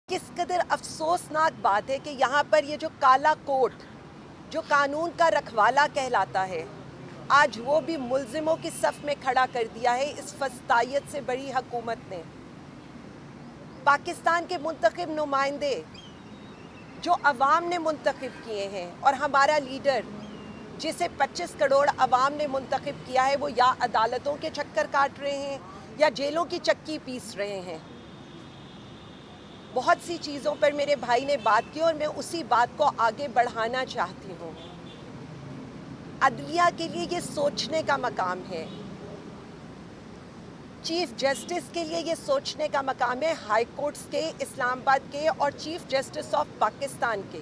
किस कदर अफसोसनाक बात है कि यहाँ पर ये जो काला कोट जो कानून का रखवाला कहलाता है, आज वो भी मुल्ज़िमों की सफ़ में खड़ा कर दिया है इस फस्तायत से बड़ी हुकूमत ने। पाकिस्तान के मुंतखब नुमाइंदे जो अवाम ने मुंतखब किए हैं और हमारा लीडर जिसे 25 करोड़ अवाम ने मुंतखब किया है, वो या अदालतों के चक्कर काट रहे हैं या जेलों की चक्की पीस रहे हैं। बहुत सी चीज़ों पर मेरे भाई ने बात की और मैं उसी बात को आगे बढ़ाना चाहती हूँ। अदलिया के लिए ये सोचने का मकाम है, चीफ जस्टिस के लिए ये सोचने का मकाम है, हाई कोर्ट्स के, इस्लामाबाद के और चीफ जस्टिस ऑफ पाकिस्तान के।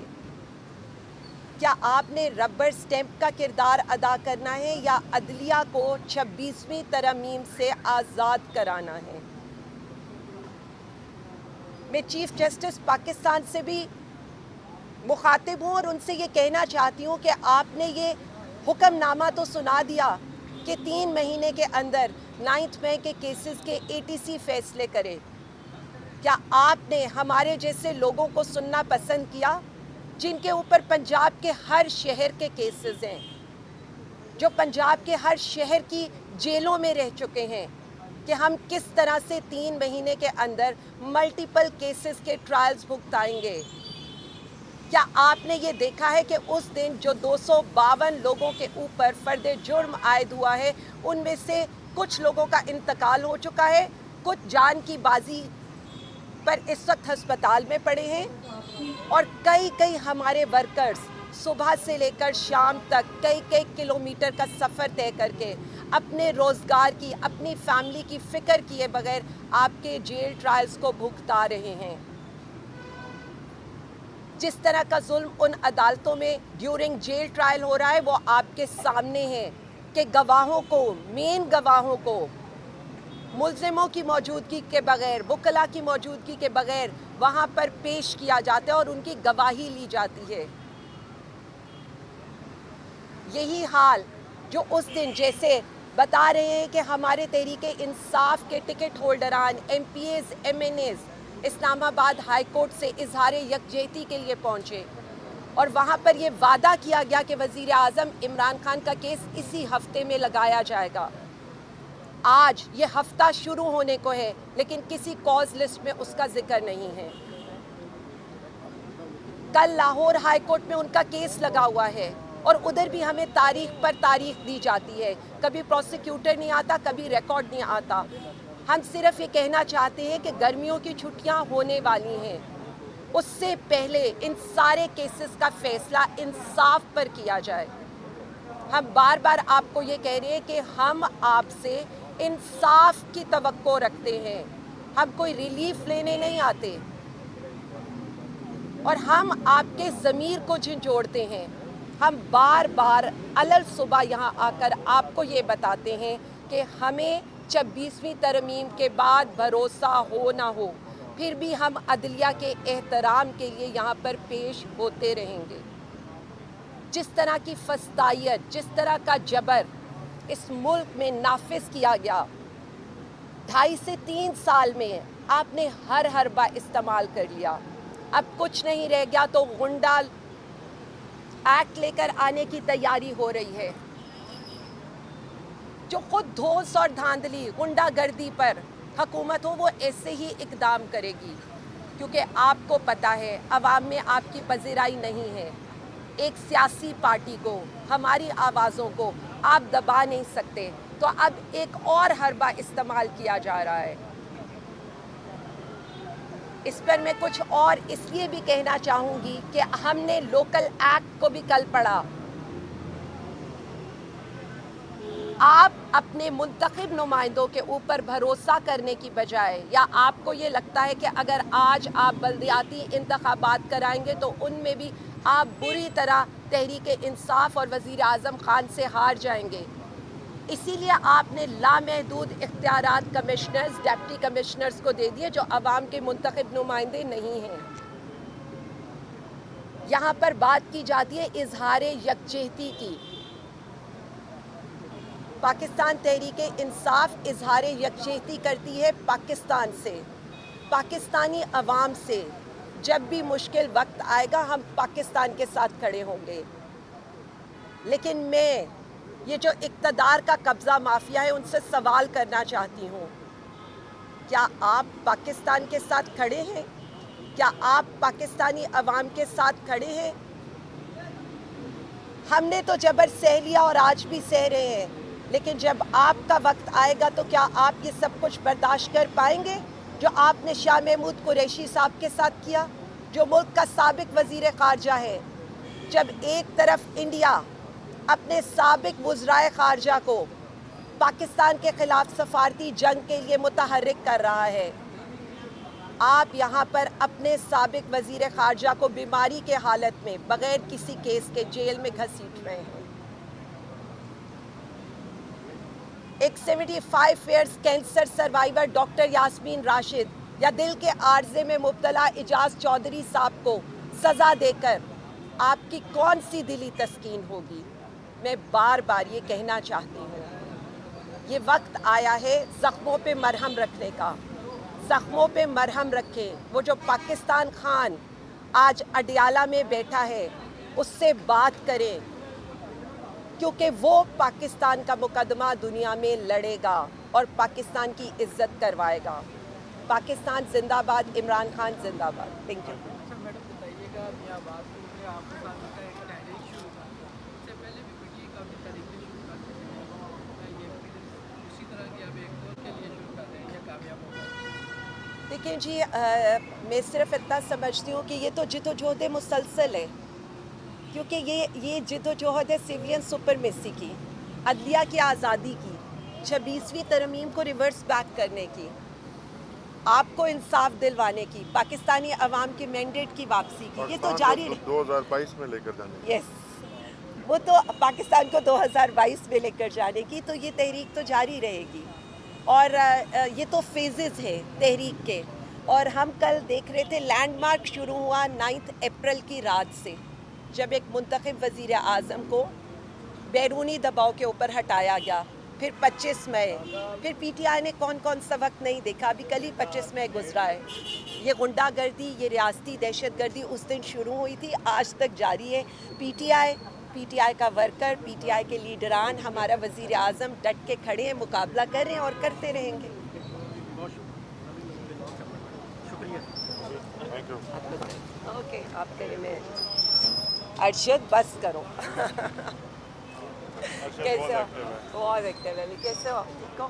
क्या आपने रबर स्टैंप का किरदार अदा करना है या अदलिया को 26वीं तरमीम से आज़ाद कराना है? मैं चीफ जस्टिस पाकिस्तान से भी मुखातिब हूँ और उनसे ये कहना चाहती हूँ कि आपने ये हुक्मनामा तो सुना दिया कि 3 महीने के अंदर 9th मई के केसेस के ATC फैसले करें। क्या आपने हमारे जैसे लोगों को सुनना पसंद किया जिनके ऊपर पंजाब के हर शहर के केसेस हैं, जो पंजाब के हर शहर की जेलों में रह चुके हैं, कि हम किस तरह से 3 महीने के अंदर मल्टीपल केसेस के ट्रायल्स भुगताएंगे? क्या आपने ये देखा है कि उस दिन जो 252 लोगों के ऊपर फर्द जुर्म आयद हुआ है, उनमें से कुछ लोगों का इंतकाल हो चुका है, कुछ जान की बाजी पर इस वक्त अस्पताल में पड़े हैं और कई हमारे वर्कर्स सुबह से लेकर शाम तक कई किलोमीटर का सफ़र तय करके अपने रोज़गार की, अपनी फैमिली की फ़िक्र किए बगैर आपके जेल ट्रायल्स को भुगता रहे हैं। जिस तरह का जुल्म उन अदालतों में ड्यूरिंग जेल ट्रायल हो रहा है, वो आपके सामने है कि गवाहों को, मेन गवाहों को मुल्ज़िमों की मौजूदगी के बगैर, वकला की मौजूदगी के बगैर वहाँ पर पेश किया जाता है और उनकी गवाही ली जाती है। यही हाल जो उस दिन जैसे बता रहे हैं कि हमारे तहरीके इंसाफ के टिकट होल्डरान, MPAs, MNAs Islamabad high court से इजहार यकजहती के लिए पहुँचे और वहाँ पर ये वादा किया गया कि वज़ीर आज़म इमरान खान का केस इसी हफ्ते में लगाया जाएगा। आज ये हफ्ता शुरू होने को है लेकिन किसी कॉज लिस्ट में उसका जिक्र नहीं है। कल लाहौर हाई कोर्ट में उनका केस लगा हुआ है और उधर भी हमें तारीख पर तारीख दी जाती है, कभी प्रोसिक्यूटर नहीं आता, कभी रिकॉर्ड नहीं आता। हम सिर्फ ये कहना चाहते हैं कि गर्मियों की छुट्टियां होने वाली हैं, उससे पहले इन सारे केसेस का फैसला इंसाफ पर किया जाए। हम बार बार आपको ये कह रहे हैं कि हम आपसे इंसाफ की तवक्को रखते हैं, हम कोई रिलीफ लेने नहीं आते और हम आपके ज़मीर को झंझोड़ते हैं। हम बार बार अलग सुबह यहाँ आकर आपको ये बताते हैं कि हमें 26वीं तरमीम के बाद भरोसा हो ना हो, फिर भी हम अदलिया के एहतराम के लिए यहाँ पर पेश होते रहेंगे। जिस तरह की फस्तायत, जिस तरह का जबर इस मुल्क में नाफिज किया गया, 2.5 से 3 साल में आपने हर हरबा इस्तेमाल कर लिया। अब कुछ नहीं रह गया तो गुंडा एक्ट लेकर आने की तैयारी हो रही है, जो खुद धौंस और धांधली, गुंडागर्दी पर हुकूमत हो वो ऐसे ही इकदाम करेगी, क्योंकि आपको पता है अवाम में आपकी पजीराई नहीं है। एक सियासी पार्टी को, हमारी आवाज़ों को आप दबा नहीं सकते, तो अब एक और हरबा इस्तेमाल किया जा रहा है। इस पर मैं कुछ और इसलिए भी कहना चाहूँगी कि हमने लोकल एक्ट को भी कल पढ़ा। आप अपने मुंतखब नुमाइंदों के ऊपर भरोसा करने की बजाय, या आपको ये लगता है कि अगर आज आप बल्दियाती इंतखाबात कराएंगे तो उनमें भी आप बुरी तरह तहरीक इंसाफ और वज़ीर आज़म खान से हार जाएंगे, इसीलिए आपने लामहदूद इख्तियारात कमिश्नर्स, डिप्टी कमिश्नर्स को दे दिए जो अवाम के मुंतखब नुमाइंदे नहीं हैं। यहाँ पर बात की जाती है इजहार यकजहती की। पाकिस्तान तहरीक इंसाफ इजहार यकजहती करती है पाकिस्तान से, पाकिस्तानी अवाम से, जब भी मुश्किल वक्त आएगा हम पाकिस्तान के साथ खड़े होंगे। लेकिन मैं ये जो इक़्तिदार का कब्ज़ा माफिया है उनसे सवाल करना चाहती हूँ, क्या आप पाकिस्तान के साथ खड़े हैं? क्या आप पाकिस्तानी अवाम के साथ खड़े हैं? हमने तो जबर सह लिया और आज भी सह रहे हैं, लेकिन जब आपका वक्त आएगा तो क्या आप ये सब कुछ बर्दाश्त कर पाएंगे जो आपने शाह महमूद कुरैशी साहब के साथ किया, जो मुल्क का साबिक वज़ीर ख़ारजा है? जब एक तरफ इंडिया अपने साबिक वज़राए ख़ारजा को पाकिस्तान के ख़िलाफ़ सफारती जंग के लिए मुतहर्रिक कर रहा है, आप यहाँ पर अपने साबिक वज़ीर ख़ारजा को बीमारी के हालत में बग़ैर किसी केस के जेल में घसीट रहे हैं। एक 75 years cancer survivor doctor Yasmin Rashid या दिल के आर्जे में मुब्तला इजाज़ चौधरी साहब को सज़ा देकर आपकी कौन सी दिली तस्कीन होगी? मैं बार बार ये कहना चाहती हूँ, ये वक्त आया है ज़ख्मों पे मरहम रखने का। ज़ख्मों पे मरहम रखें। वो जो पाकिस्तान खान आज अडियाला में बैठा है उससे बात करें, क्योंकि वो पाकिस्तान का मुकदमा दुनिया में लड़ेगा और पाकिस्तान की इज्जत करवाएगा। पाकिस्तान जिंदाबाद, इमरान खान जिंदाबाद। Thank you. मैडम बताइएगा, मियाँवाद में आपके साथ का एक तहरीक शुरू था, उससे पहले भी मीडिया काफ़ी तरीके शुरू करते हैं, ये फिर उसी तरह की अब एक दौर के लिए शुरू कर रहे हैं, ये कामयाब होगा? देखिए जी, मैं सिर्फ इतना समझती हूँ कि ये तो जिद्दोजहद मुसलसल है, क्योंकि ये जिद्दोजहद है सिविलियन सुपरमेसी की, अदलिया की आज़ादी की, 26वीं तरमीम को रिवर्स बैक करने की, आपको इंसाफ दिलवाने की, पाकिस्तानी अवाम के मैंडेट की वापसी की। ये तो जारी 2022 में लेकर जाने की। यस, वो तो पाकिस्तान को 2022 में लेकर जाने की, तो ये तहरीक तो जारी रहेगी। और ये तो फेजेस है तहरीक के। और हम कल देख रहे थे लैंडमार्क शुरू हुआ 9 अप्रैल की रात से, जब एक मुंतखब वज़ीर आज़म को बैरूनी दबाव के ऊपर हटाया गया। फिर 25 मई, फिर पीटीआई ने कौन कौन सा वक्त नहीं देखा, अभी कल ही 25 मई गुजरा है। ये गुंडागर्दी, ये रियासती दहशतगर्दी उस दिन शुरू हुई थी, आज तक जारी है। पीटीआई का वर्कर, पीटीआई के लीडरान, हमारा वज़ीर आज़म डट के खड़े हैं, मुकाबला कर रहे हैं और करते रहेंगे। ओके, आप करें, मैं अरशद बस करो। कैसे हो? बहुत एक्टिव है। कैसे हो? ठीक हो?